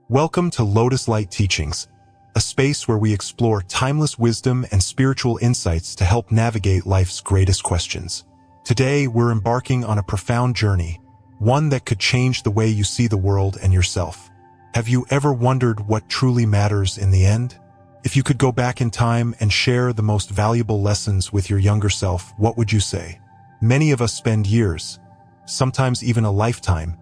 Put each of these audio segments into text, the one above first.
Welcome to Lotus Light Teachings, a space where we explore timeless wisdom and spiritual insights to help navigate life's greatest questions. Today, we're embarking on a profound journey, one that could change the way you see the world and yourself. Have you ever wondered what truly matters in the end? If you could go back in time and share the most valuable lessons with your younger self, what would you say? Many of us spend years, sometimes even a lifetime,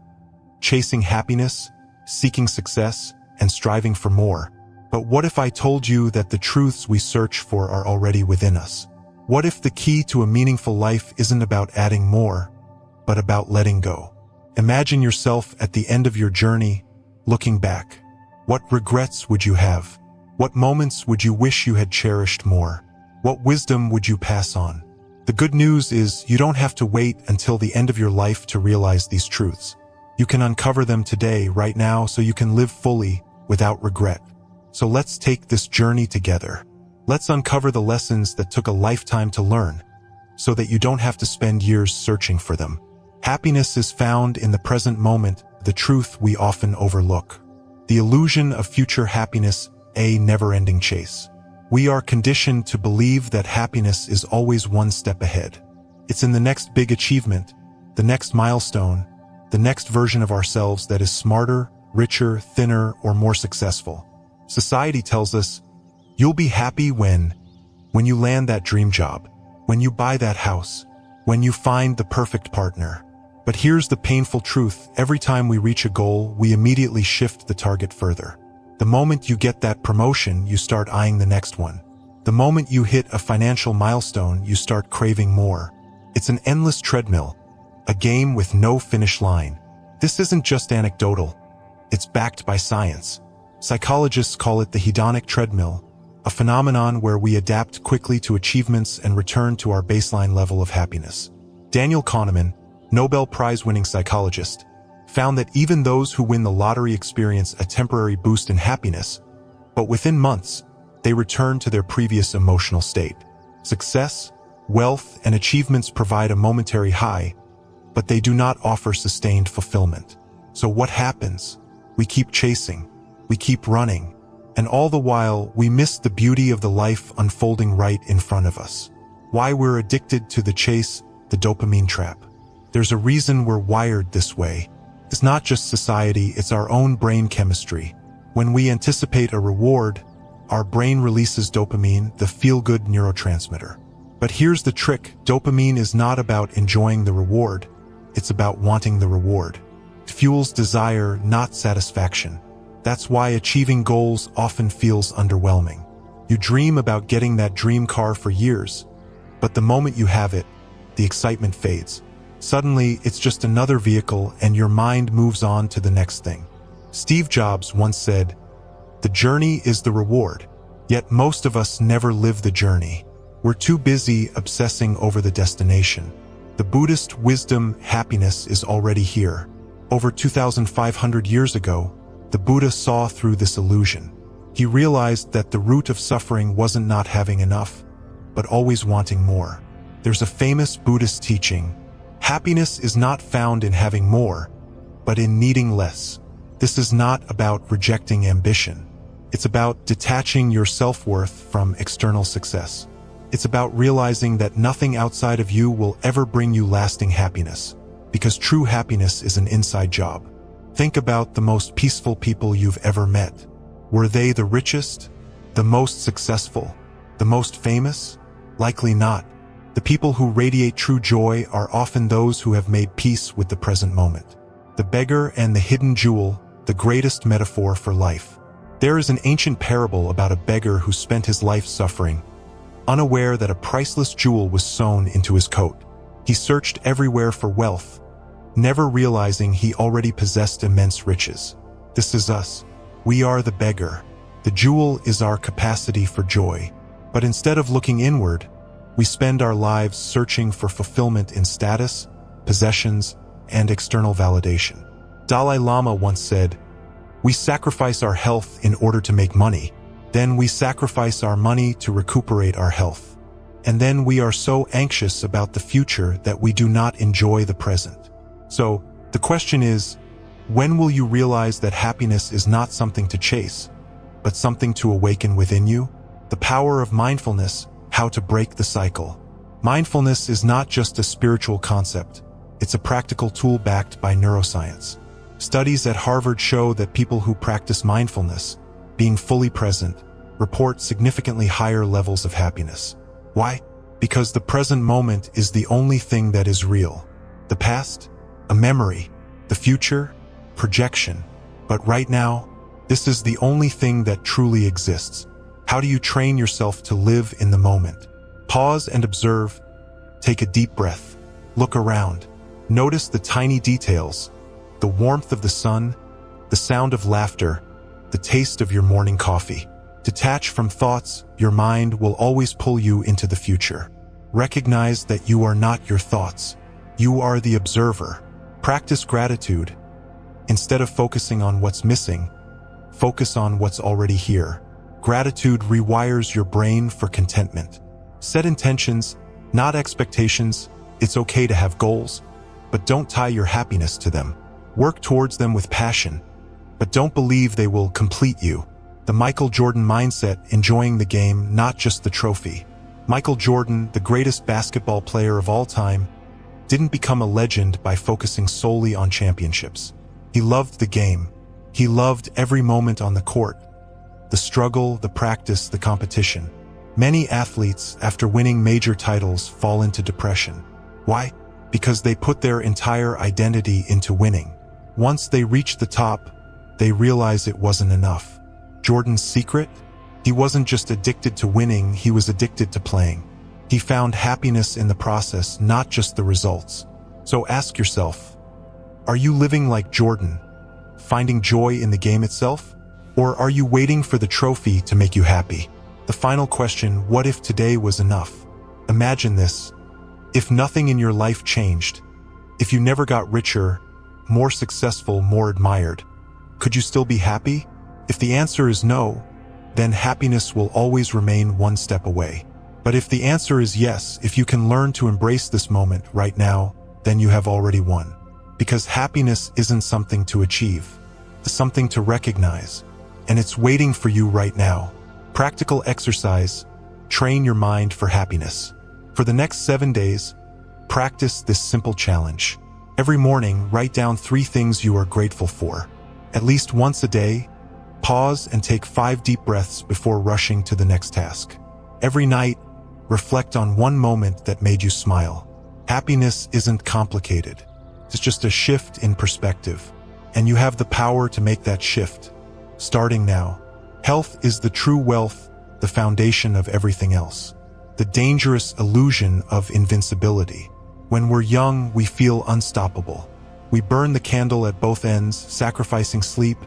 chasing happiness, seeking success, and striving for more. But what if I told you that the truths we search for are already within us? What if the key to a meaningful life isn't about adding more, but about letting go? Imagine yourself at the end of your journey, looking back. What regrets would you have? What moments would you wish you had cherished more? What wisdom would you pass on? The good news is you don't have to wait until the end of your life to realize these truths. You can uncover them today, right now, so you can live fully, without regret. So let's take this journey together. Let's uncover the lessons that took a lifetime to learn, so that you don't have to spend years searching for them. Happiness is found in the present moment, the truth we often overlook. The illusion of future happiness, a never-ending chase. We are conditioned to believe that happiness is always one step ahead. It's in the next big achievement, the next milestone, the next version of ourselves that is smarter, richer, thinner, or more successful. Society tells us, you'll be happy when you land that dream job, when you buy that house, when you find the perfect partner. But here's the painful truth: every time we reach a goal, we immediately shift the target further. The moment you get that promotion, you start eyeing the next one. The moment you hit a financial milestone, you start craving more. It's an endless treadmill, a game with no finish line. This isn't just anecdotal. It's backed by science. Psychologists call it the hedonic treadmill, a phenomenon where we adapt quickly to achievements and return to our baseline level of happiness. Daniel Kahneman, Nobel Prize-winning psychologist, found that even those who win the lottery experience a temporary boost in happiness, but within months, they return to their previous emotional state. Success, wealth, and achievements provide a momentary high, but they do not offer sustained fulfillment. So what happens? We keep chasing, we keep running, and all the while we miss the beauty of the life unfolding right in front of us. Why we're addicted to the chase, the dopamine trap. There's a reason we're wired this way. It's not just society, it's our own brain chemistry. When we anticipate a reward, our brain releases dopamine, the feel-good neurotransmitter. But here's the trick: dopamine is not about enjoying the reward. It's about wanting the reward. It fuels desire, not satisfaction. That's why achieving goals often feels underwhelming. You dream about getting that dream car for years, but the moment you have it, the excitement fades. Suddenly, it's just another vehicle and your mind moves on to the next thing. Steve Jobs once said, "The journey is the reward." Yet most of us never live the journey. We're too busy obsessing over the destination. The Buddhist wisdom, happiness, is already here. Over 2,500 years ago, the Buddha saw through this illusion. He realized that the root of suffering wasn't not having enough, but always wanting more. There's a famous Buddhist teaching: happiness is not found in having more, but in needing less. This is not about rejecting ambition. It's about detaching your self-worth from external success. It's about realizing that nothing outside of you will ever bring you lasting happiness, because true happiness is an inside job. Think about the most peaceful people you've ever met. Were they the richest, the most successful, the most famous? Likely not. The people who radiate true joy are often those who have made peace with the present moment. The beggar and the hidden jewel, the greatest metaphor for life. There is an ancient parable about a beggar who spent his life suffering, unaware that a priceless jewel was sewn into his coat. He searched everywhere for wealth, never realizing he already possessed immense riches. This is us. We are the beggar. The jewel is our capacity for joy. But instead of looking inward, we spend our lives searching for fulfillment in status, possessions, and external validation. Dalai Lama once said, "We sacrifice our health in order to make money. Then we sacrifice our money to recuperate our health. And then we are so anxious about the future that we do not enjoy the present." So, the question is, When will you realize that happiness is not something to chase, but something to awaken within you? The power of mindfulness, how to break the cycle. Mindfulness is not just a spiritual concept. It's a practical tool backed by neuroscience. Studies at Harvard show that people who practice mindfulness, being fully present, report significantly higher levels of happiness. Why? Because the present moment is the only thing that is real. The past, a memory. The future, projection. But right now, this is the only thing that truly exists. How do you train yourself to live in the moment? Pause and observe. Take a deep breath. Look around. Notice the tiny details. The warmth of the sun, the sound of laughter, the taste of your morning coffee. Detach from thoughts. Your mind will always pull you into the future. Recognize that you are not your thoughts. You are the observer. Practice gratitude. Instead of focusing on what's missing, focus on what's already here. Gratitude rewires your brain for contentment. Set intentions, not expectations. It's okay to have goals, but don't tie your happiness to them. Work towards them with passion, but don't believe they will complete you. The Michael Jordan mindset, enjoying the game, not just the trophy. Michael Jordan, the greatest basketball player of all time, didn't become a legend by focusing solely on championships. He loved the game. He loved every moment on the court. The struggle, the practice, the competition. Many athletes, after winning major titles, fall into depression. Why? Because they put their entire identity into winning. Once they reach the top, they realize it wasn't enough. Jordan's secret? He wasn't just addicted to winning, he was addicted to playing. He found happiness in the process, not just the results. So ask yourself, are you living like Jordan, finding joy in the game itself? Or are you waiting for the trophy to make you happy? The final question, what if today was enough? Imagine this. If nothing in your life changed, if you never got richer, more successful, more admired, could you still be happy? If the answer is no, then happiness will always remain one step away. But if the answer is yes, if you can learn to embrace this moment right now, then you have already won. Because happiness isn't something to achieve, it's something to recognize, and it's waiting for you right now. Practical exercise, train your mind for happiness. For the next 7 days, practice this simple challenge. Every morning, write down 3 things you are grateful for. At least once a day, pause and take 5 deep breaths before rushing to the next task. Every night, reflect on one moment that made you smile. Happiness isn't complicated. It's just a shift in perspective. And you have the power to make that shift, starting now. Health is the true wealth, the foundation of everything else. The dangerous illusion of invincibility. When we're young, we feel unstoppable. We burn the candle at both ends, sacrificing sleep,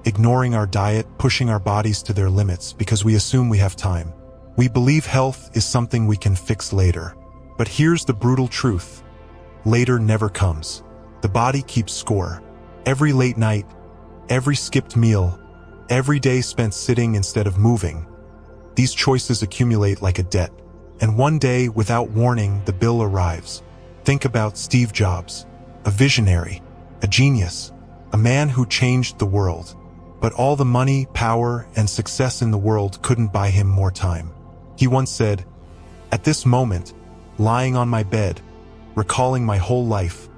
ignoring our diet, pushing our bodies to their limits because we assume we have time. We believe health is something we can fix later. But here's the brutal truth. Later never comes. The body keeps score. Every late night, every skipped meal, every day spent sitting instead of moving. These choices accumulate like a debt. And one day, without warning, the bill arrives. Think about Steve Jobs, a visionary, a genius, a man who changed the world. But all the money, power, and success in the world couldn't buy him more time. He once said, "At this moment, lying on my bed, recalling my whole life,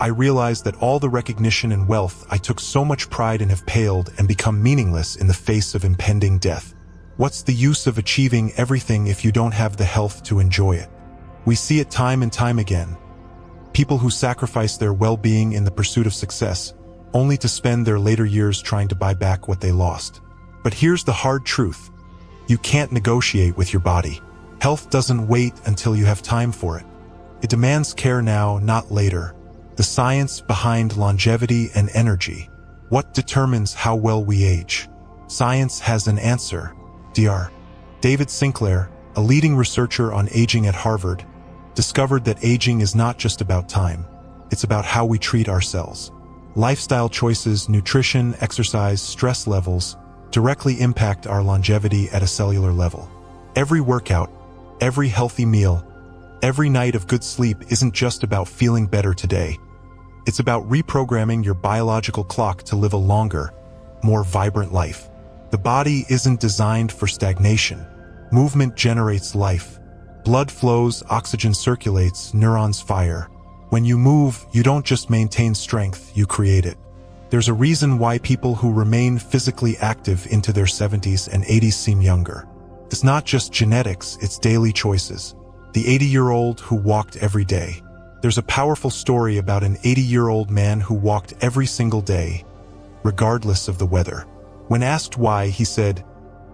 I realized that all the recognition and wealth I took so much pride in have paled and become meaningless in the face of impending death. What's the use of achieving everything if you don't have the health to enjoy it?" We see it time and time again. People who sacrifice their well-being in the pursuit of success, only to spend their later years trying to buy back what they lost. But here's the hard truth. You can't negotiate with your body. Health doesn't wait until you have time for it. It demands care now, not later. The science behind longevity and energy. What determines how well we age? Science has an answer. Dr. David Sinclair, a leading researcher on aging at Harvard, discovered that aging is not just about time. It's about how we treat ourselves. Lifestyle choices, nutrition, exercise, stress levels directly impact our longevity at a cellular level. Every workout, every healthy meal, every night of good sleep isn't just about feeling better today. It's about reprogramming your biological clock to live a longer, more vibrant life. The body isn't designed for stagnation. Movement generates life. Blood flows, oxygen circulates, neurons fire. When you move, you don't just maintain strength, you create it. There's a reason why people who remain physically active into their 70s and 80s seem younger. It's not just genetics, it's daily choices. The 80-year-old who walked every day. There's a powerful story about an 80-year-old man who walked every single day, regardless of the weather. When asked why, he said,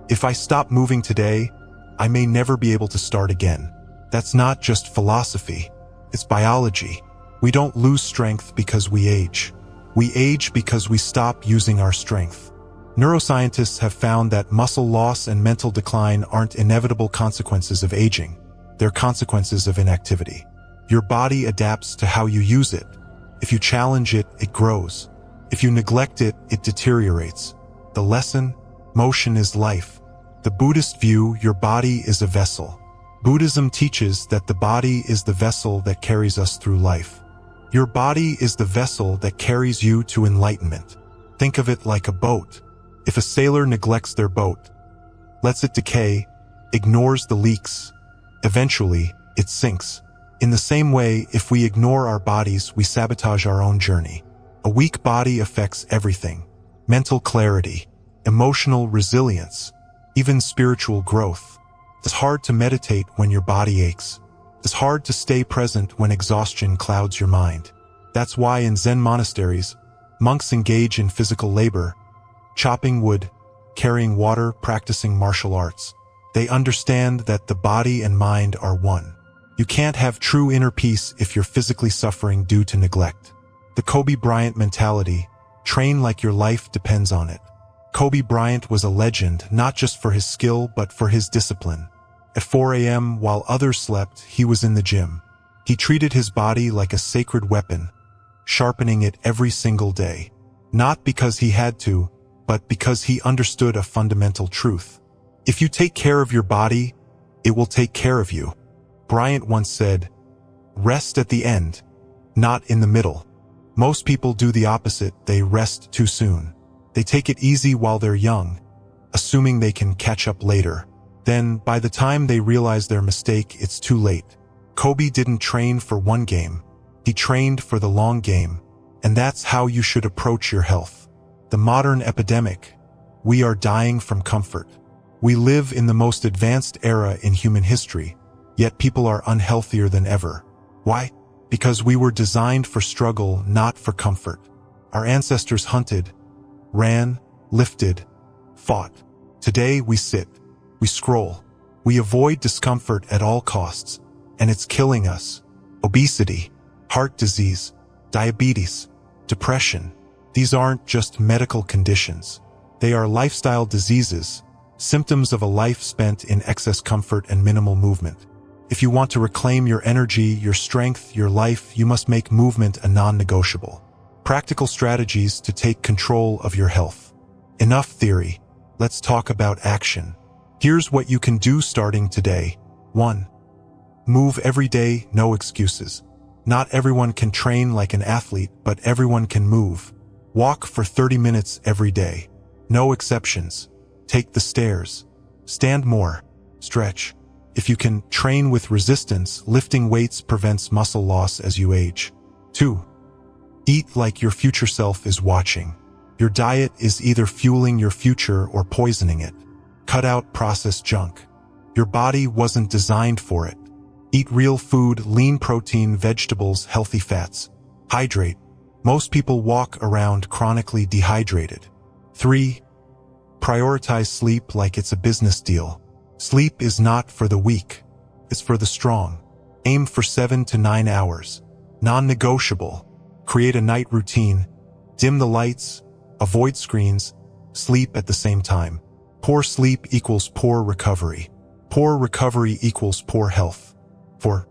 "If I stop moving today, I may never be able to start again." That's not just philosophy, it's biology. We don't lose strength because we age. We age because we stop using our strength. Neuroscientists have found that muscle loss and mental decline aren't inevitable consequences of aging. They're consequences of inactivity. Your body adapts to how you use it. If you challenge it, it grows. If you neglect it, it deteriorates. The lesson? Motion is life. The Buddhist view, your body is a vessel. Buddhism teaches that the body is the vessel that carries us through life. Your body is the vessel that carries you to enlightenment. Think of it like a boat. If a sailor neglects their boat, lets it decay, ignores the leaks, eventually, it sinks. In the same way, if we ignore our bodies, we sabotage our own journey. A weak body affects everything. Mental clarity, emotional resilience, even spiritual growth. It's hard to meditate when your body aches. It's hard to stay present when exhaustion clouds your mind. That's why in Zen monasteries, monks engage in physical labor, chopping wood, carrying water, practicing martial arts. They understand that the body and mind are one. You can't have true inner peace if you're physically suffering due to neglect. The Kobe Bryant mentality, train like your life depends on it. Kobe Bryant was a legend not just for his skill but for his discipline. At 4 a.m. while others slept, he was in the gym. He treated his body like a sacred weapon, sharpening it every single day. Not because he had to, but because he understood a fundamental truth. If you take care of your body, it will take care of you. Bryant once said, "Rest at the end, not in the middle." Most people do the opposite, they rest too soon. They take it easy while they're young, assuming they can catch up later. Then, by the time they realize their mistake, it's too late. Kobe didn't train for one game. He trained for the long game. And that's how you should approach your health. The modern epidemic. We are dying from comfort. We live in the most advanced era in human history, yet people are unhealthier than ever. Why? Because we were designed for struggle, not for comfort. Our ancestors hunted, ran, lifted, fought. Today we sit, we scroll, we avoid discomfort at all costs, and it's killing us. Obesity, heart disease, diabetes, depression. These aren't just medical conditions. They are lifestyle diseases, symptoms of a life spent in excess comfort and minimal movement. If you want to reclaim your energy, your strength, your life, you must make movement a non-negotiable. Practical strategies to take control of your health. Enough theory. Let's talk about action. Here's what you can do starting today. 1. Move every day, no excuses. Not everyone can train like an athlete, but everyone can move. Walk for 30 minutes every day. No exceptions. Take the stairs. Stand more. Stretch. If you can, train with resistance. Lifting weights prevents muscle loss as you age. 2. Eat like your future self is watching. Your diet is either fueling your future or poisoning it. Cut out processed junk. Your body wasn't designed for it. Eat real food, lean protein, vegetables, healthy fats. Hydrate. Most people walk around chronically dehydrated. 3. Prioritize sleep like it's a business deal. Sleep is not for the weak. It's for the strong. Aim for 7 to 9 hours. Non-negotiable. Create a night routine. Dim the lights. Avoid screens. Sleep at the same time. Poor sleep equals poor recovery. Poor recovery equals poor health. 4.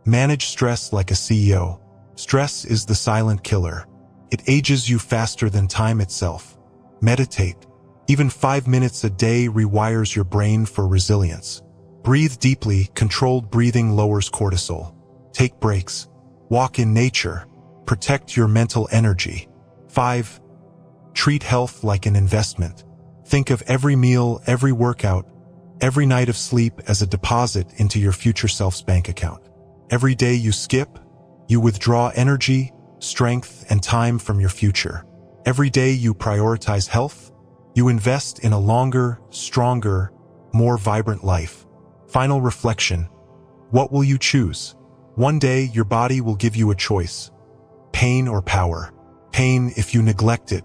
Manage stress like a CEO. Stress is the silent killer. It ages you faster than time itself. Meditate. Even 5 minutes a day rewires your brain for resilience. Breathe deeply. Controlled breathing lowers cortisol. Take breaks. Walk in nature. Protect your mental energy. 5. Treat health like an investment. Think of every meal, every workout, every night of sleep as a deposit into your future self's bank account. Every day you skip, you withdraw energy, strength, and time from your future. Every day you prioritize health, you invest in a longer, stronger, more vibrant life. Final reflection. What will you choose? One day your body will give you a choice. Pain or power. Pain if you neglect it.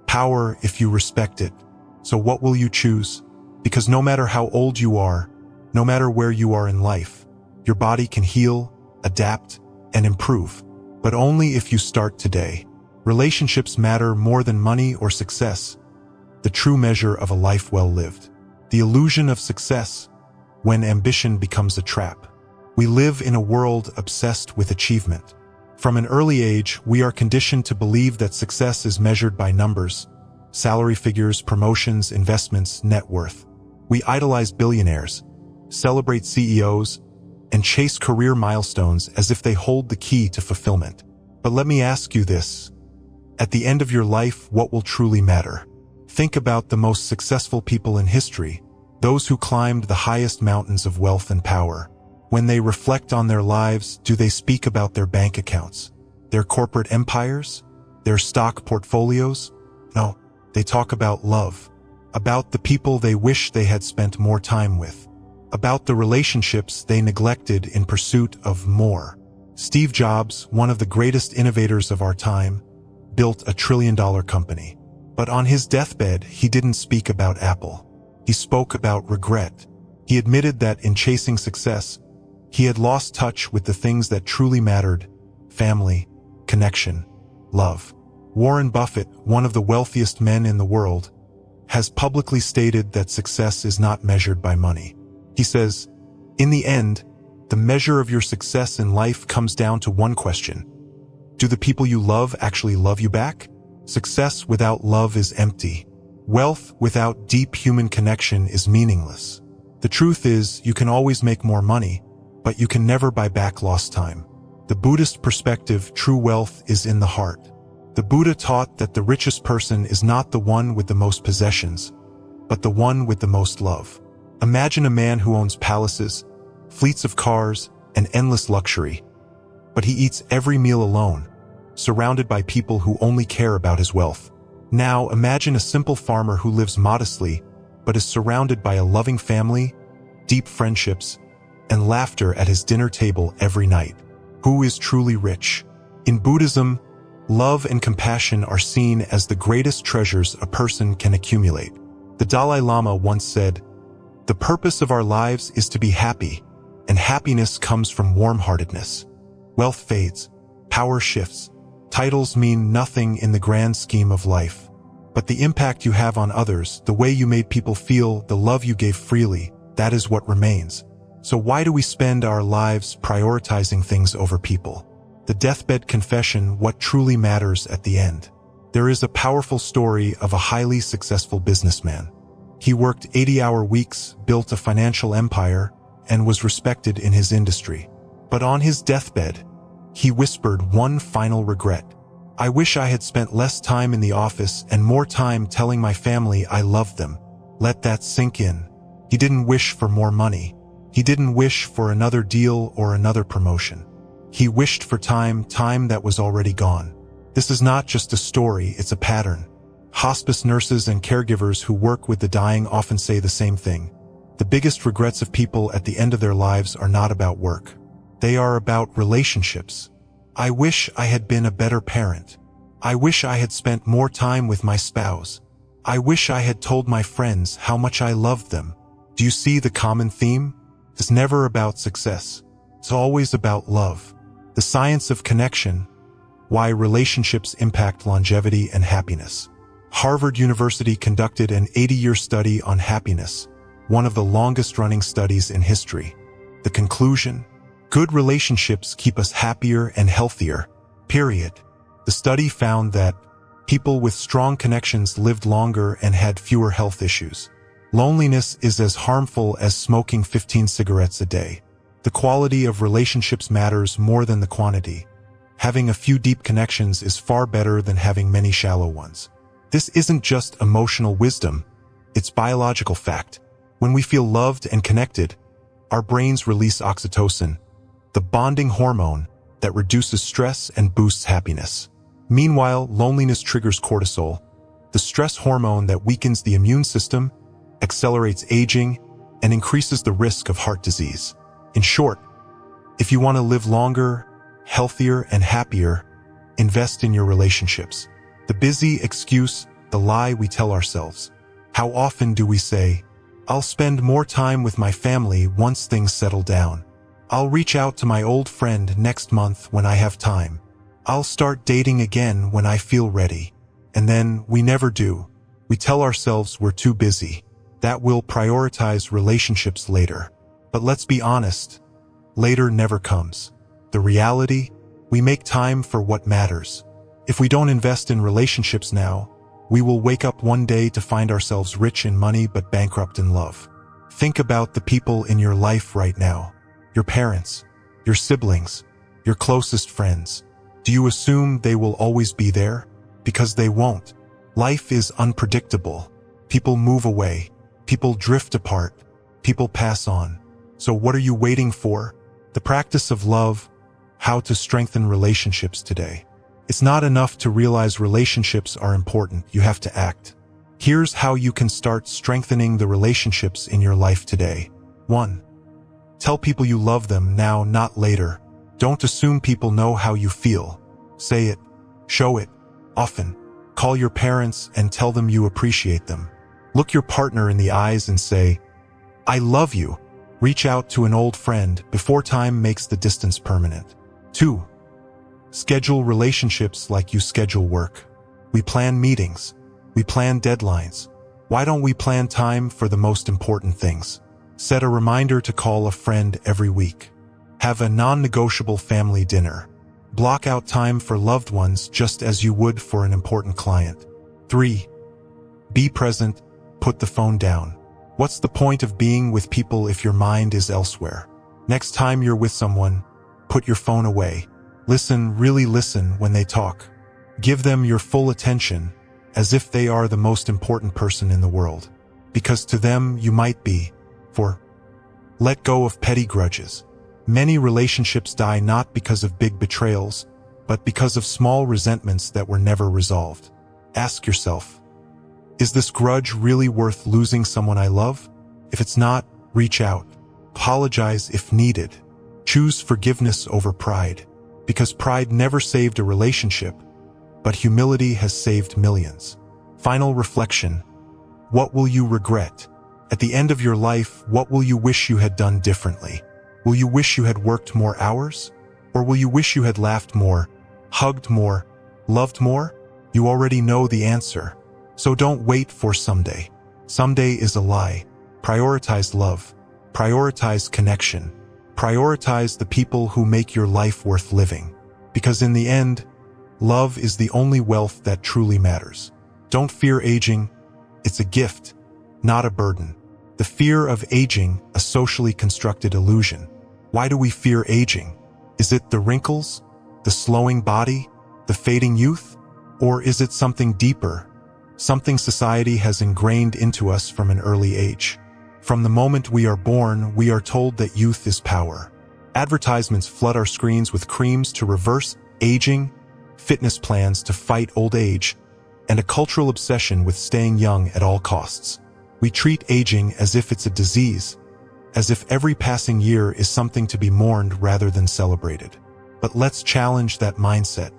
Power if you respect it. So what will you choose? Because no matter how old you are, no matter where you are in life, your body can heal, adapt, and improve. But only if you start today. Relationships matter more than money or success. The true measure of a life well lived. The illusion of success, when ambition becomes a trap. We live in a world obsessed with achievement. From an early age, we are conditioned to believe that success is measured by numbers, salary figures, promotions, investments, net worth. We idolize billionaires, celebrate CEOs, and chase career milestones as if they hold the key to fulfillment. But let me ask you this. At the end of your life, what will truly matter? Think about the most successful people in history, those who climbed the highest mountains of wealth and power. When they reflect on their lives, do they speak about their bank accounts, their corporate empires, their stock portfolios? No, they talk about love, about the people they wish they had spent more time with, about the relationships they neglected in pursuit of more. Steve Jobs, one of the greatest innovators of our time, built a trillion-dollar company. But on his deathbed, he didn't speak about Apple. He spoke about regret. He admitted that in chasing success, he had lost touch with the things that truly mattered: family, connection, love. Warren Buffett, one of the wealthiest men in the world, has publicly stated that success is not measured by money. He says, "In the end, the measure of your success in life comes down to one question. Do the people you love actually love you back? Success without love is empty. Wealth without deep human connection is meaningless. The truth is, you can always make more money, but you can never buy back lost time." The Buddhist perspective, true wealth is in the heart. The Buddha taught that the richest person is not the one with the most possessions, but the one with the most love. Imagine a man who owns palaces, fleets of cars, and endless luxury, but he eats every meal alone, surrounded by people who only care about his wealth. Now imagine a simple farmer who lives modestly, but is surrounded by a loving family, deep friendships, and laughter at his dinner table every night. Who is truly rich? In Buddhism, love and compassion are seen as the greatest treasures a person can accumulate. The Dalai Lama once said, "The purpose of our lives is to be happy, and happiness comes from warm-heartedness." Wealth fades, power shifts, titles mean nothing in the grand scheme of life. But the impact you have on others, the way you made people feel, the love you gave freely, that is what remains. So why do we spend our lives prioritizing things over people? The deathbed confession, what truly matters at the end. There is a powerful story of a highly successful businessman. He worked 80-hour weeks, built a financial empire, and was respected in his industry. But on his deathbed, he whispered one final regret. "I wish I had spent less time in the office and more time telling my family I loved them." Let that sink in. He didn't wish for more money. He didn't wish for another deal or another promotion. He wished for time that was already gone. This is not just a story, it's a pattern. Hospice nurses and caregivers who work with the dying often say the same thing. The biggest regrets of people at the end of their lives are not about work. They are about relationships. "I wish I had been a better parent. I wish I had spent more time with my spouse. I wish I had told my friends how much I loved them." Do you see the common theme? It's never about success. It's always about love. The science of connection, why relationships impact longevity and happiness. Harvard University conducted an 80-year study on happiness, one of the longest-running studies in history. The conclusion? Good relationships keep us happier and healthier, period. The study found that people with strong connections lived longer and had fewer health issues. Loneliness is as harmful as smoking 15 cigarettes a day. The quality of relationships matters more than the quantity. Having a few deep connections is far better than having many shallow ones. This isn't just emotional wisdom, it's biological fact. When we feel loved and connected, our brains release oxytocin, the bonding hormone that reduces stress and boosts happiness. Meanwhile, loneliness triggers cortisol, the stress hormone that weakens the immune system, accelerates aging, and increases the risk of heart disease. In short, if you want to live longer, healthier, and happier, invest in your relationships. The busy excuse, the lie we tell ourselves. How often do we say, "I'll spend more time with my family once things settle down. I'll reach out to my old friend next month when I have time. I'll start dating again when I feel ready." And then we never do. We tell ourselves we're too busy, that we'll prioritize relationships later. But let's be honest, later never comes. The reality, we make time for what matters. If we don't invest in relationships now, we will wake up one day to find ourselves rich in money but bankrupt in love. Think about the people in your life right now. Your parents, your siblings, your closest friends. Do you assume they will always be there? Because they won't. Life is unpredictable. People move away. People drift apart. People pass on. So what are you waiting for? The practice of love, how to strengthen relationships today. It's not enough to realize relationships are important. You have to act. Here's how you can start strengthening the relationships in your life today. 1. Tell people you love them now, not later. Don't assume people know how you feel. Say it. Show it. Often. Call your parents and tell them you appreciate them. Look your partner in the eyes and say, "I love you." Reach out to an old friend before time makes the distance permanent. 2. Schedule relationships like you schedule work. We plan meetings. We plan deadlines. Why don't we plan time for the most important things? Set a reminder to call a friend every week. Have a non-negotiable family dinner. Block out time for loved ones just as you would for an important client. 3. Be present. Put the phone down. What's the point of being with people if your mind is elsewhere? Next time you're with someone, put your phone away. Listen, really listen when they talk. Give them your full attention, as if they are the most important person in the world. Because to them, you might be. 4. Let go of petty grudges. Many relationships die not because of big betrayals, but because of small resentments that were never resolved. Ask yourself, is this grudge really worth losing someone I love? If it's not, reach out. Apologize if needed. Choose forgiveness over pride. Because pride never saved a relationship, but humility has saved millions. Final reflection. What will you regret? At the end of your life, what will you wish you had done differently? Will you wish you had worked more hours? Or will you wish you had laughed more, hugged more, loved more? You already know the answer. So don't wait for someday. Someday is a lie. Prioritize love. Prioritize connection. Prioritize the people who make your life worth living. Because in the end, love is the only wealth that truly matters. Don't fear aging. It's a gift, not a burden. The fear of aging, a socially constructed illusion. Why do we fear aging? Is it the wrinkles, the slowing body, the fading youth? Or is it something deeper, something society has ingrained into us from an early age? From the moment we are born, we are told that youth is power. Advertisements flood our screens with creams to reverse aging, fitness plans to fight old age, and a cultural obsession with staying young at all costs. We treat aging as if it's a disease, as if every passing year is something to be mourned rather than celebrated. But let's challenge that mindset.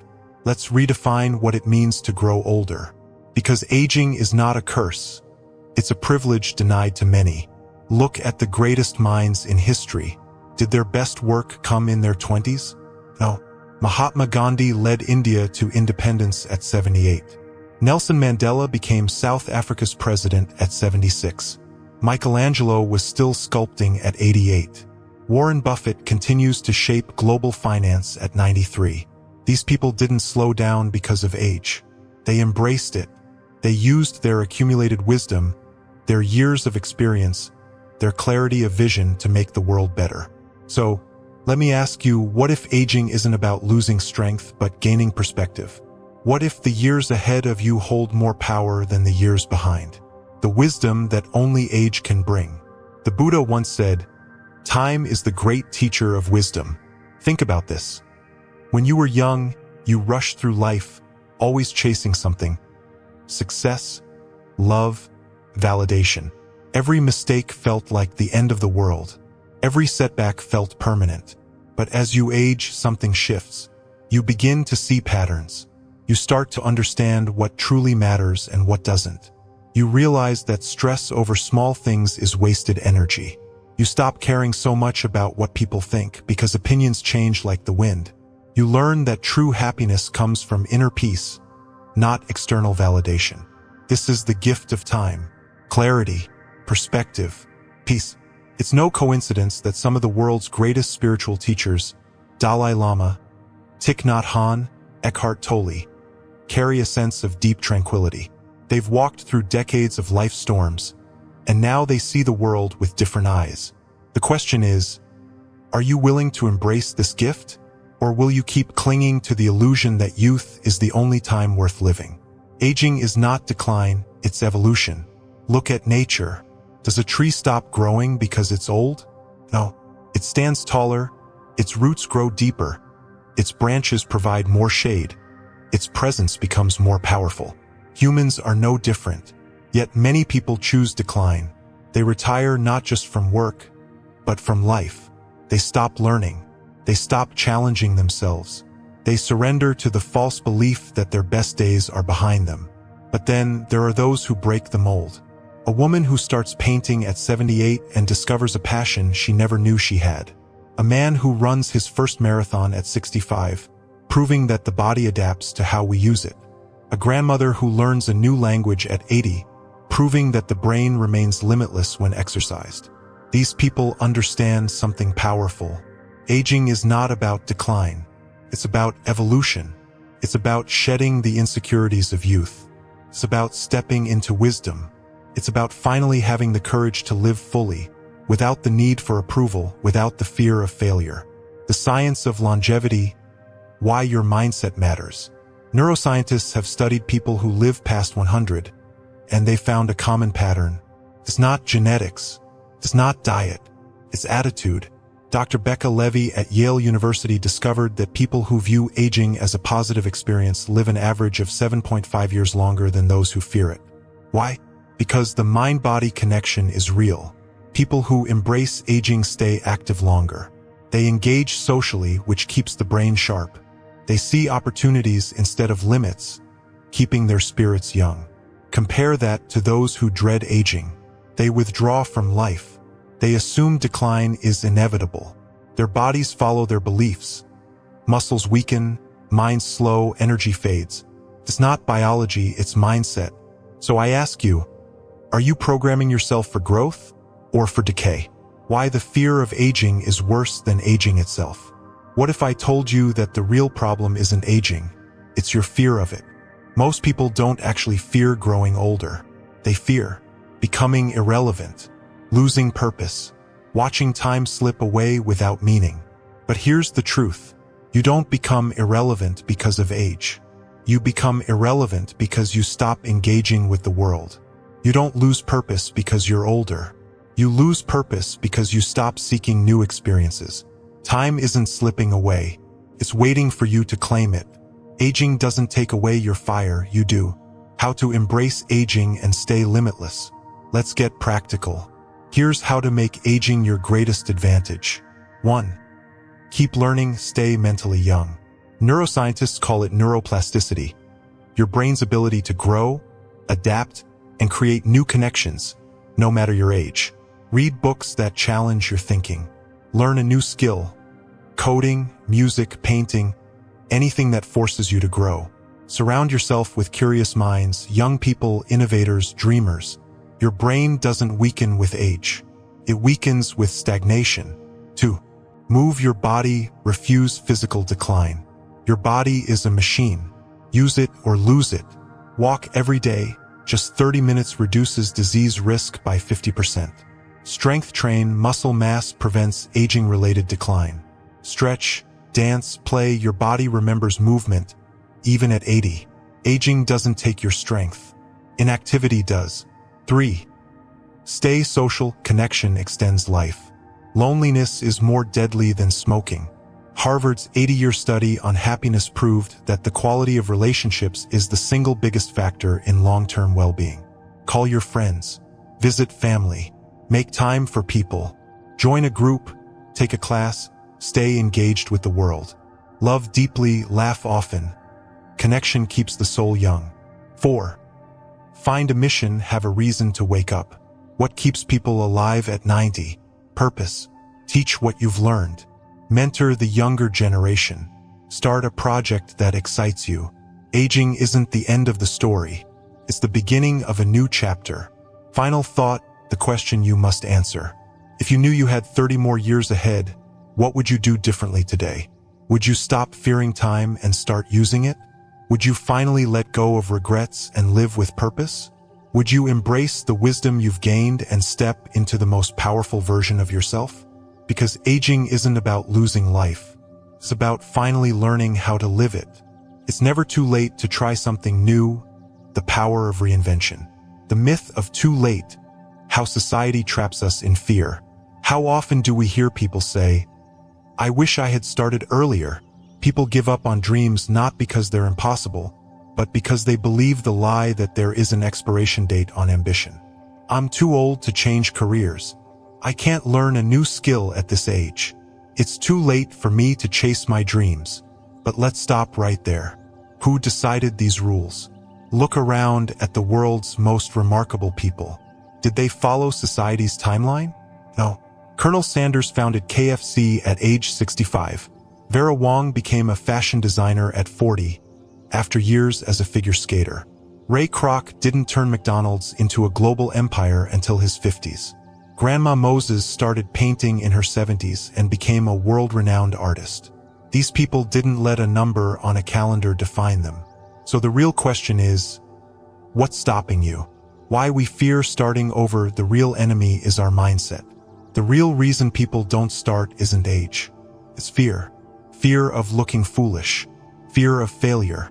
Let's redefine what it means to grow older. Because aging is not a curse. It's a privilege denied to many. Look at the greatest minds in history. Did their best work come in their 20s? No. Mahatma Gandhi led India to independence at 78. Nelson Mandela became South Africa's president at 76. Michelangelo was still sculpting at 88. Warren Buffett continues to shape global finance at 93. These people didn't slow down because of age. They embraced it. They used their accumulated wisdom, their years of experience, their clarity of vision to make the world better. So, Let me ask you, what if aging isn't about losing strength but gaining perspective? What if the years ahead of you hold more power than the years behind? The wisdom that only age can bring. The Buddha once said, "Time is the great teacher of wisdom." Think about this. When you were young, you rushed through life, always chasing something. Success, love, validation. Every mistake felt like the end of the world. Every setback felt permanent. But as you age, something shifts. You begin to see patterns. You start to understand what truly matters and what doesn't. You realize that stress over small things is wasted energy. You stop caring so much about what people think because opinions change like the wind. You learn that true happiness comes from inner peace, not external validation. This is the gift of time. Clarity, perspective, peace. It's no coincidence that some of the world's greatest spiritual teachers, Dalai Lama, Thich Nhat Hanh, Eckhart Tolle, carry a sense of deep tranquility. They've walked through decades of life storms, and now they see the world with different eyes. The question is, are you willing to embrace this gift? Or will you keep clinging to the illusion that youth is the only time worth living? Aging is not decline, it's evolution. Look at nature. Does a tree stop growing because it's old? No. It stands taller, its roots grow deeper, its branches provide more shade, its presence becomes more powerful. Humans are no different, yet many people choose decline. They retire not just from work, but from life. They stop learning. They stop challenging themselves. They surrender to the false belief that their best days are behind them. But then there are those who break the mold. A woman who starts painting at 78 and discovers a passion she never knew she had. A man who runs his first marathon at 65, proving that the body adapts to how we use it. A grandmother who learns a new language at 80, proving that the brain remains limitless when exercised. These people understand something powerful. Aging is not about decline. It's about evolution. It's about shedding the insecurities of youth. It's about stepping into wisdom. It's about finally having the courage to live fully, without the need for approval, without the fear of failure. The science of longevity, why your mindset matters. Neuroscientists have studied people who live past 100, and they found a common pattern. It's not genetics. It's not diet. It's attitude. Dr. Becca Levy at Yale University discovered that people who view aging as a positive experience live an average of 7.5 years longer than those who fear it. Why? Because the mind-body connection is real. People who embrace aging stay active longer. They engage socially, which keeps the brain sharp. They see opportunities instead of limits, keeping their spirits young. Compare that to those who dread aging. They withdraw from life. They assume decline is inevitable. Their bodies follow their beliefs. Muscles weaken, minds slow, energy fades. It's not biology, it's mindset. So I ask you, are you programming yourself for growth or for decay? Why the fear of aging is worse than aging itself. What if I told you that the real problem isn't aging, it's your fear of it? Most people don't actually fear growing older. They fear becoming irrelevant, losing purpose, watching time slip away without meaning. But here's the truth. You don't become irrelevant because of age. You become irrelevant because you stop engaging with the world. You don't lose purpose because you're older. You lose purpose because you stop seeking new experiences. Time isn't slipping away. It's waiting for you to claim it. Aging doesn't take away your fire, you do. How to embrace aging and stay limitless. Let's get practical. Here's how to make aging your greatest advantage. 1. Keep learning, stay mentally young. Neuroscientists call it neuroplasticity. Your brain's ability to grow, adapt, and create new connections, no matter your age. Read books that challenge your thinking. Learn a new skill. Coding, music, painting, anything that forces you to grow. Surround yourself with curious minds, young people, innovators, dreamers. Your brain doesn't weaken with age. It weakens with stagnation. 2. Move your body, refuse physical decline. Your body is a machine. Use it or lose it. Walk every day. Just 30 minutes reduces disease risk by 50%. Strength train, muscle mass prevents aging-related decline. Stretch, dance, play, your body remembers movement, even at 80. Aging doesn't take your strength. Inactivity does. 3. Stay social, connection extends life. Loneliness is more deadly than smoking. Harvard's 80-year study on happiness proved that the quality of relationships is the single biggest factor in long-term well-being. Call your friends. Visit family. Make time for people. Join a group. Take a class. Stay engaged with the world. Love deeply, laugh often. Connection keeps the soul young. 4. Find a mission, have a reason to wake up. What keeps people alive at 90? Purpose. Teach what you've learned. Mentor the younger generation. Start a project that excites you. Aging isn't the end of the story. It's the beginning of a new chapter. Final thought, the question you must answer. If you knew you had 30 more years ahead, what would you do differently today? Would you stop fearing time and start using it? Would you finally let go of regrets and live with purpose? Would you embrace the wisdom you've gained and step into the most powerful version of yourself? Because aging isn't about losing life. It's about finally learning how to live it. It's never too late to try something new. The power of reinvention. The myth of too late. How society traps us in fear. How often do we hear people say, "I wish I had started earlier"? People give up on dreams not because they're impossible, but because they believe the lie that there is an expiration date on ambition. I'm too old to change careers. I can't learn a new skill at this age. It's too late for me to chase my dreams. But let's stop right there. Who decided these rules? Look around at the world's most remarkable people. Did they follow society's timeline? No. Colonel Sanders founded KFC at age 65. Vera Wang became a fashion designer at 40, after years as a figure skater. Ray Kroc didn't turn McDonald's into a global empire until his 50s. Grandma Moses started painting in her 70s and became a world-renowned artist. These people didn't let a number on a calendar define them. So the real question is, what's stopping you? Why we fear starting over? The real enemy is our mindset. The real reason people don't start isn't age. It's fear. Fear of looking foolish. Fear of failure.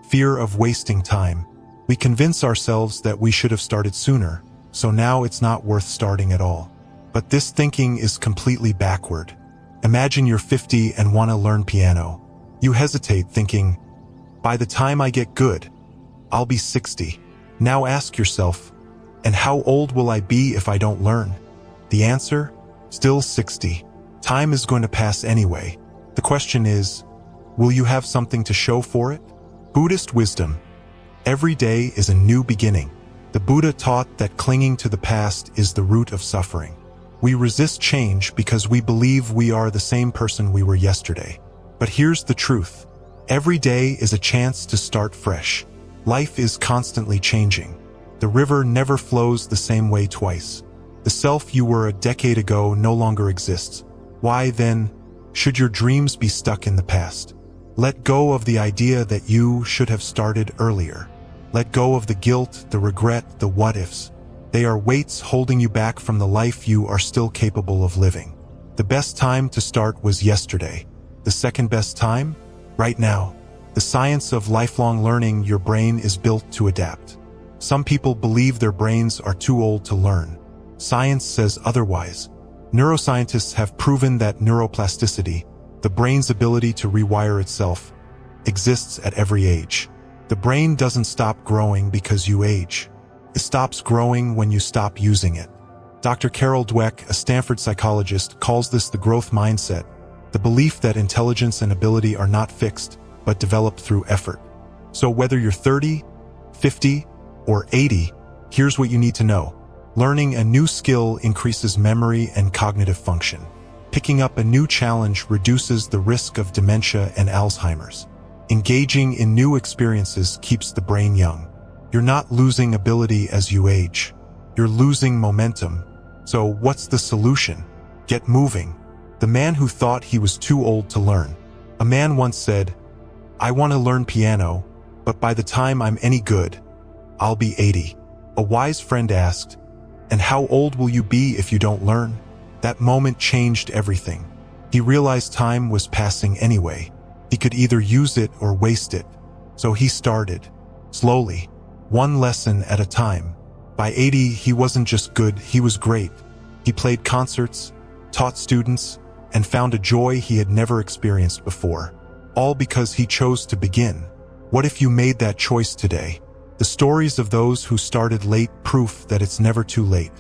Fear of wasting time. We convince ourselves that we should have started sooner, so now it's not worth starting at all. But this thinking is completely backward. Imagine you're 50 and want to learn piano. You hesitate, thinking, by the time I get good, I'll be 60. Now ask yourself, and how old will I be if I don't learn? The answer? Still 60. Time is going to pass anyway. The question is, will you have something to show for it? Buddhist wisdom. Every day is a new beginning. The Buddha taught that clinging to the past is the root of suffering. We resist change because we believe we are the same person we were yesterday. But here's the truth. Every day is a chance to start fresh. Life is constantly changing. The river never flows the same way twice. The self you were a decade ago no longer exists. Why, then, should your dreams be stuck in the past? Let go of the idea that you should have started earlier. Let go of the guilt, the regret, the what-ifs. They are weights holding you back from the life you are still capable of living. The best time to start was yesterday. The second best time? Right now. The science of lifelong learning. Your brain is built to adapt. Some people believe their brains are too old to learn. Science says otherwise. Neuroscientists have proven that neuroplasticity, the brain's ability to rewire itself, exists at every age. The brain doesn't stop growing because you age. It stops growing when you stop using it. Dr. Carol Dweck, a Stanford psychologist, calls this the growth mindset, the belief that intelligence and ability are not fixed, but developed through effort. So whether you're 30, 50, or 80, here's what you need to know. Learning a new skill increases memory and cognitive function. Picking up a new challenge reduces the risk of dementia and Alzheimer's. Engaging in new experiences keeps the brain young. You're not losing ability as you age. You're losing momentum. So what's the solution? Get moving. The man who thought he was too old to learn. A man once said, "I want to learn piano, but by the time I'm any good, I'll be 80. A wise friend asked, "And how old will you be if you don't learn?" That moment changed everything. He realized time was passing anyway. He could either use it or waste it. So he started. Slowly. One lesson at a time. By 80, he wasn't just good, he was great. He played concerts, taught students, and found a joy he had never experienced before. All because he chose to begin. What if you made that choice today? The stories of those who started late proof that it's never too late.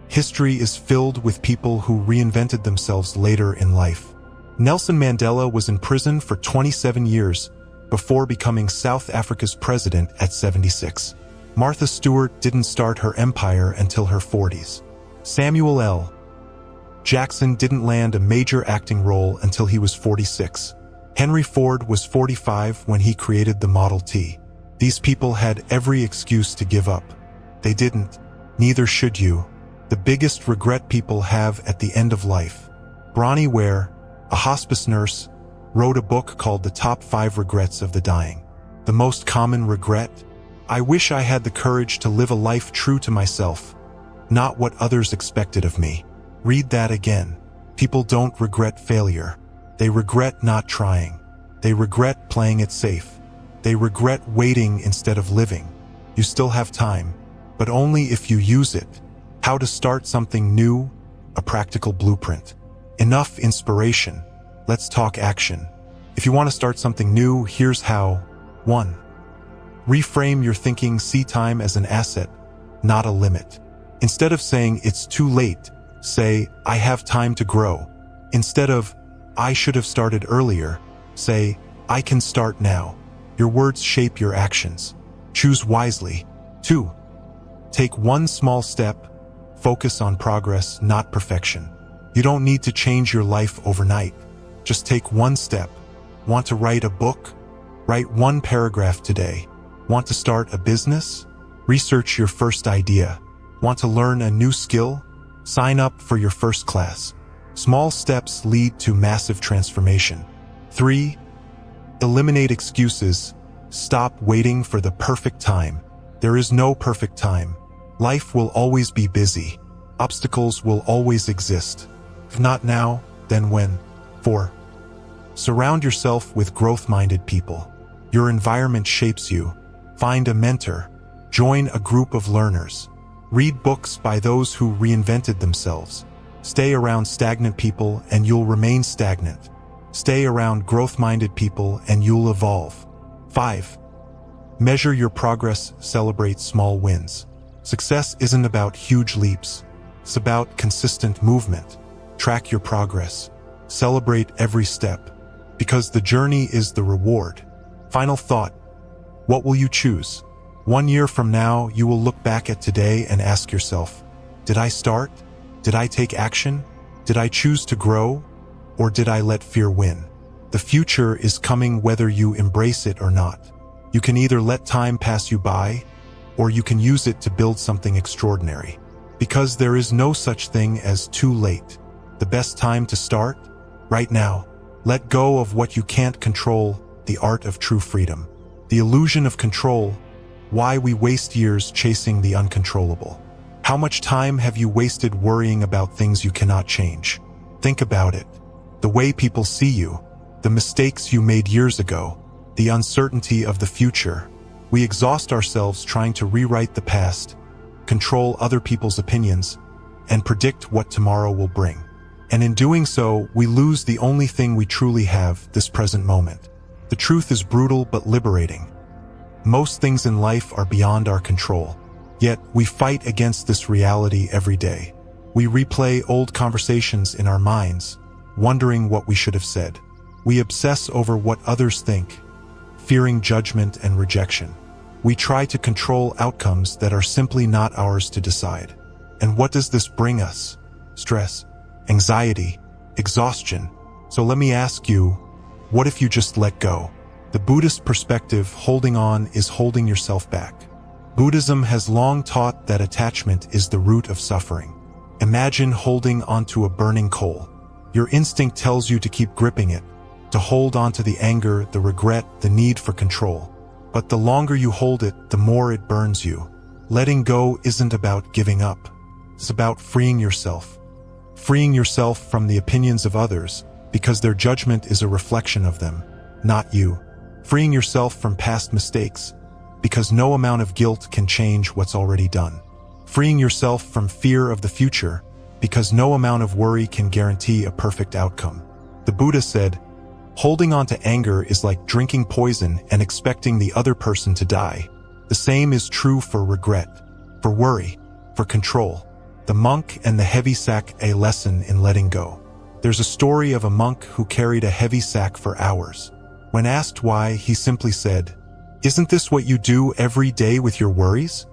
History is filled with people who reinvented themselves later in life. Nelson Mandela was in prison for 27 years before becoming South Africa's president at 76. Martha Stewart didn't start her empire until her 40s. Samuel L. Jackson didn't land a major acting role until he was 46. Henry Ford was 45 when he created the Model T. These people had every excuse to give up. They didn't. Neither should you. The biggest regret people have at the end of life. Bronnie Ware, a hospice nurse, wrote a book called The Top 5 Regrets of the Dying. The most common regret? I wish I had the courage to live a life true to myself, not what others expected of me. Read that again. People don't regret failure. They regret not trying. They regret playing it safe. They regret waiting instead of living. You still have time, but only if you use it. How to start something new? A practical blueprint. Enough inspiration. Let's talk action. If you want to start something new, here's how. 1. Reframe your thinking. See time as an asset, not a limit. Instead of saying it's too late, say, I have time to grow. Instead of, I should have started earlier, say, I can start now. Your words shape your actions. Choose wisely. 2. Take one small step. Focus on progress, not perfection. You don't need to change your life overnight. Just take one step. Want to write a book? Write one paragraph today. Want to start a business? Research your first idea. Want to learn a new skill? Sign up for your first class. Small steps lead to massive transformation. 3. Eliminate excuses. Stop waiting for the perfect time. There is no perfect time. Life will always be busy. Obstacles will always exist. If not now, then when? 4. Surround yourself with growth-minded people. Your environment shapes you. Find a mentor. Join a group of learners. Read books by those who reinvented themselves. Stay around stagnant people and you'll remain stagnant. Stay around growth-minded people and you'll evolve. 5. Measure your progress. Celebrate small wins. Success isn't about huge leaps. It's about consistent movement. Track your progress. Celebrate every step. Because the journey is the reward. Final thought. What will you choose? 1 year from now, you will look back at today and ask yourself, did I start? Did I take action? Did I choose to grow? Or did I let fear win? The future is coming whether you embrace it or not. You can either let time pass you by, or you can use it to build something extraordinary. Because there is no such thing as too late. The best time to start? Right now. Let go of what you can't control, the art of true freedom. The illusion of control, why we waste years chasing the uncontrollable. How much time have you wasted worrying about things you cannot change? Think about it. The way people see you, the mistakes you made years ago, the uncertainty of the future. We exhaust ourselves trying to rewrite the past, control other people's opinions, and predict what tomorrow will bring. And in doing so, we lose the only thing we truly have, this present moment. The truth is brutal but liberating. Most things in life are beyond our control. Yet, we fight against this reality every day. We replay old conversations in our minds, wondering what we should have said. We obsess over what others think, fearing judgment and rejection. We try to control outcomes that are simply not ours to decide. And what does this bring us? Stress, anxiety, exhaustion. So let me ask you, what if you just let go? The Buddhist perspective, holding on is holding yourself back. Buddhism has long taught that attachment is the root of suffering. Imagine holding onto a burning coal. Your instinct tells you to keep gripping it, to hold onto the anger, the regret, the need for control. But the longer you hold it, the more it burns you. Letting go isn't about giving up. It's about freeing yourself. Freeing yourself from the opinions of others, because their judgment is a reflection of them, not you. Freeing yourself from past mistakes, because no amount of guilt can change what's already done. Freeing yourself from fear of the future, because no amount of worry can guarantee a perfect outcome. The Buddha said, holding on to anger is like drinking poison and expecting the other person to die. The same is true for regret, for worry, for control. The monk and the heavy sack, a lesson in letting go. There's a story of a monk who carried a heavy sack for hours. When asked why, he simply said, "Isn't this what you do every day with your worries?"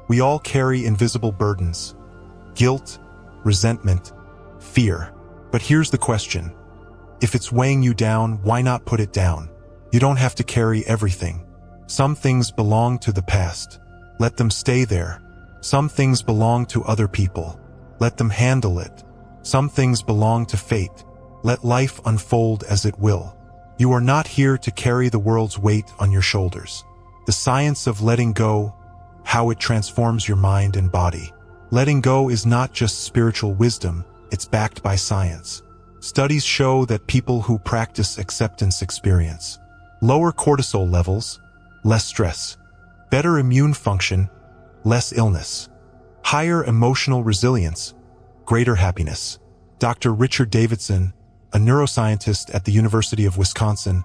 We all carry invisible burdens. Guilt, resentment, fear. But here's the question. If it's weighing you down, why not put it down? You don't have to carry everything. Some things belong to the past. Let them stay there. Some things belong to other people. Let them handle it. Some things belong to fate. Let life unfold as it will. You are not here to carry the world's weight on your shoulders. The science of letting go, how it transforms your mind and body. Letting go is not just spiritual wisdom, it's backed by science. Studies show that people who practice acceptance experience lower cortisol levels, less stress, better immune function, less illness, higher emotional resilience, greater happiness. Dr. Richard Davidson, a neuroscientist at the University of Wisconsin,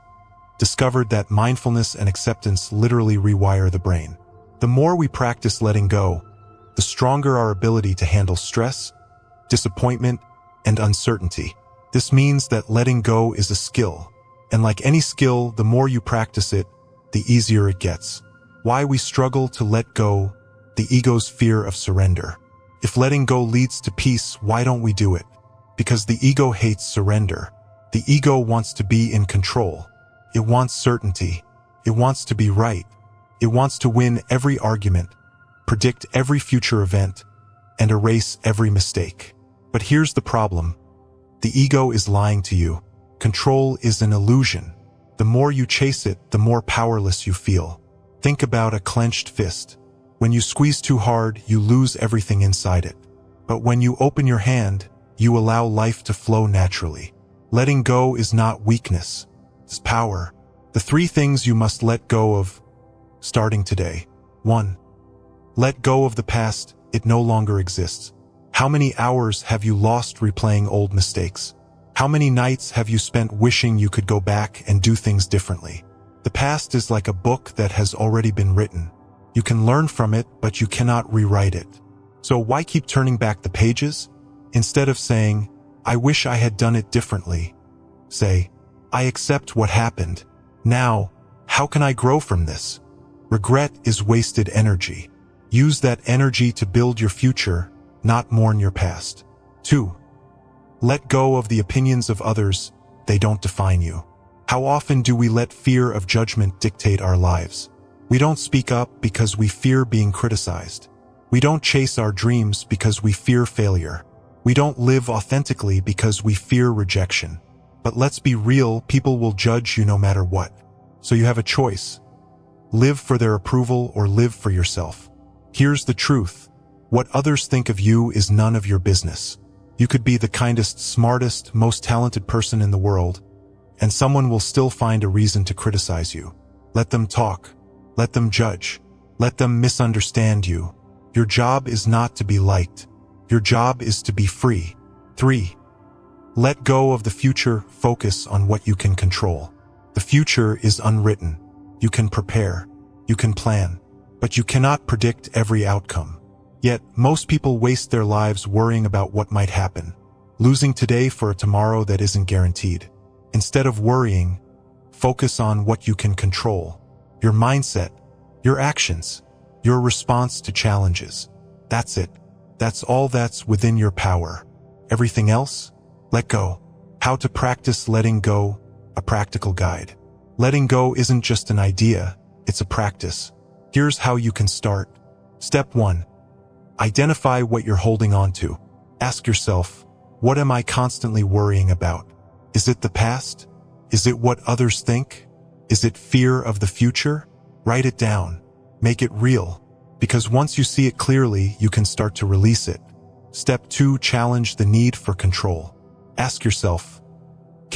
discovered that mindfulness and acceptance literally rewire the brain. The more we practice letting go, the stronger our ability to handle stress, disappointment, and uncertainty. This means that letting go is a skill, and like any skill, the more you practice it, the easier it gets. Why we struggle to let go, the ego's fear of surrender. If letting go leads to peace, why don't we do it? Because the ego hates surrender. The ego wants to be in control. It wants certainty. It wants to be right. It wants to win every argument, predict every future event, and erase every mistake. But here's the problem. The ego is lying to you. Control is an illusion. The more you chase it, the more powerless you feel. Think about a clenched fist. When you squeeze too hard, you lose everything inside it. But when you open your hand, you allow life to flow naturally. Letting go is not weakness, it's power. The 3 things you must let go of, starting today. 1. Let go of the past, it no longer exists. How many hours have you lost replaying old mistakes? How many nights have you spent wishing you could go back and do things differently? The past is like a book that has already been written. You can learn from it, but you cannot rewrite it. So why keep turning back the pages? Instead of saying, "I wish I had done it differently," say, "I accept what happened. Now, how can I grow from this?" Regret is wasted energy. Use that energy to build your future, not mourn your past. 2. Let go of the opinions of others. They don't define you. How often do we let fear of judgment dictate our lives? We don't speak up because we fear being criticized. We don't chase our dreams because we fear failure. We don't live authentically because we fear rejection. But let's be real, people will judge you no matter what. So you have a choice. Live for their approval or live for yourself. Here's the truth. What others think of you is none of your business. You could be the kindest, smartest, most talented person in the world, and someone will still find a reason to criticize you. Let them talk. Let them judge. Let them misunderstand you. Your job is not to be liked. Your job is to be free. 3. Let go of the future, focus on what you can control. The future is unwritten. You can prepare. You can plan. But you cannot predict every outcome. Yet, most people waste their lives worrying about what might happen, losing today for a tomorrow that isn't guaranteed. Instead of worrying, focus on what you can control. Your mindset, your actions, your response to challenges. That's it. That's all that's within your power. Everything else? Let go. How to practice letting go, a practical guide. Letting go isn't just an idea, it's a practice. Here's how you can start. Step 1. Identify what you're holding on to. Ask yourself, what am I constantly worrying about? Is it the past? Is it what others think? Is it fear of the future? Write it down. Make it real. Because once you see it clearly, you can start to release it. Step 2. Challenge the need for control. Ask yourself,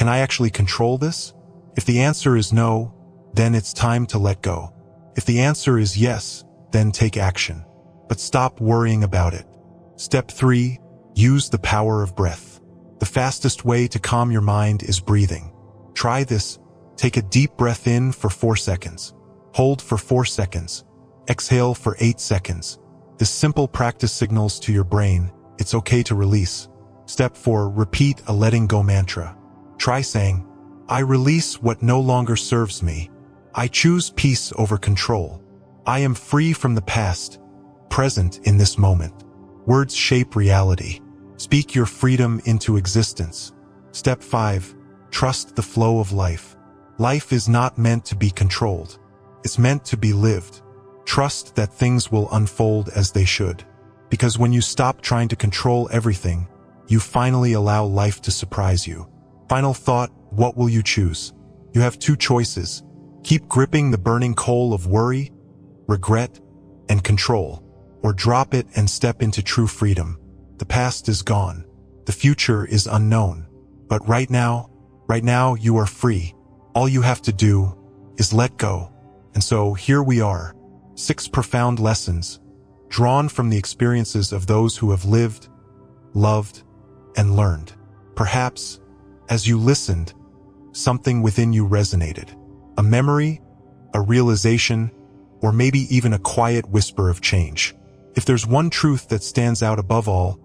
Can I actually control this? If the answer is no, then it's time to let go. If the answer is yes, then take action. But stop worrying about it. Step 3. Use the power of breath. The fastest way to calm your mind is breathing. Try this. Take a deep breath in for 4 seconds. Hold for 4 seconds. Exhale for 8 seconds. This simple practice signals to your brain it's okay to release. Step 4. Repeat a letting go mantra. Try saying, I release what no longer serves me. I choose peace over control. I am free from the past, present in this moment. Words shape reality. Speak your freedom into existence. Step 5. Trust the flow of life. Life is not meant to be controlled. It's meant to be lived. Trust that things will unfold as they should. Because when you stop trying to control everything, you finally allow life to surprise you. Final thought, what will you choose? You have 2 choices. Keep gripping the burning coal of worry, regret, and control, or drop it and step into true freedom. The past is gone. The future is unknown. But right now you are free. All you have to do is let go. And so here we are, 6 profound lessons, drawn from the experiences of those who have lived, loved, and learned. Perhaps, as you listened, something within you resonated. A memory, a realization, or maybe even a quiet whisper of change. If there's one truth that stands out above all,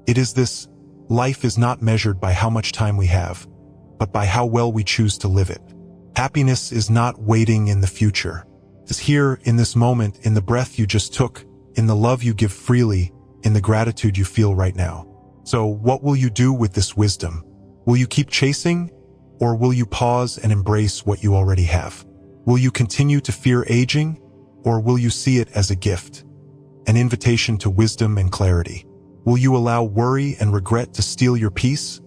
it is this: life is not measured by how much time we have, but by how well we choose to live it. Happiness is not waiting in the future. It's here, in this moment, in the breath you just took, in the love you give freely, in the gratitude you feel right now. So what will you do with this wisdom? Will you keep chasing, or will you pause and embrace what you already have? Will you continue to fear aging, or will you see it as a gift, an invitation to wisdom and clarity? Will you allow worry and regret to steal your peace,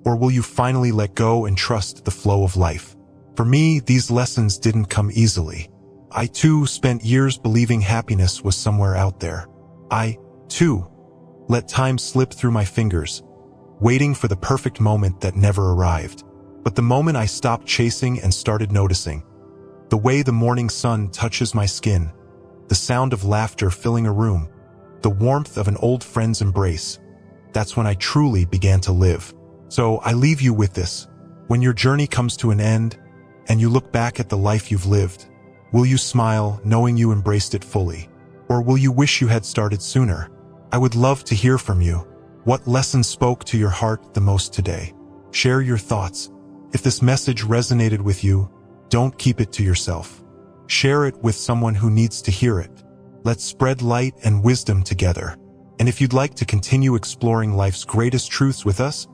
or will you finally let go and trust the flow of life? For me, these lessons didn't come easily. I too spent years believing happiness was somewhere out there. I, too, let time slip through my fingers, waiting for the perfect moment that never arrived. But the moment I stopped chasing and started noticing, the way the morning sun touches my skin, the sound of laughter filling a room, the warmth of an old friend's embrace, that's when I truly began to live. So I leave you with this. When your journey comes to an end, and you look back at the life you've lived, will you smile knowing you embraced it fully? Or will you wish you had started sooner? I would love to hear from you. What lesson spoke to your heart the most today? Share your thoughts. If this message resonated with you, don't keep it to yourself. Share it with someone who needs to hear it. Let's spread light and wisdom together. And if you'd like to continue exploring life's greatest truths with us,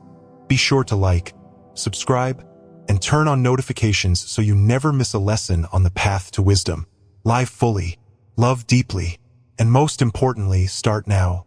be sure to like, subscribe, and turn on notifications so you never miss a lesson on the path to wisdom. Live fully, love deeply, and most importantly, start now.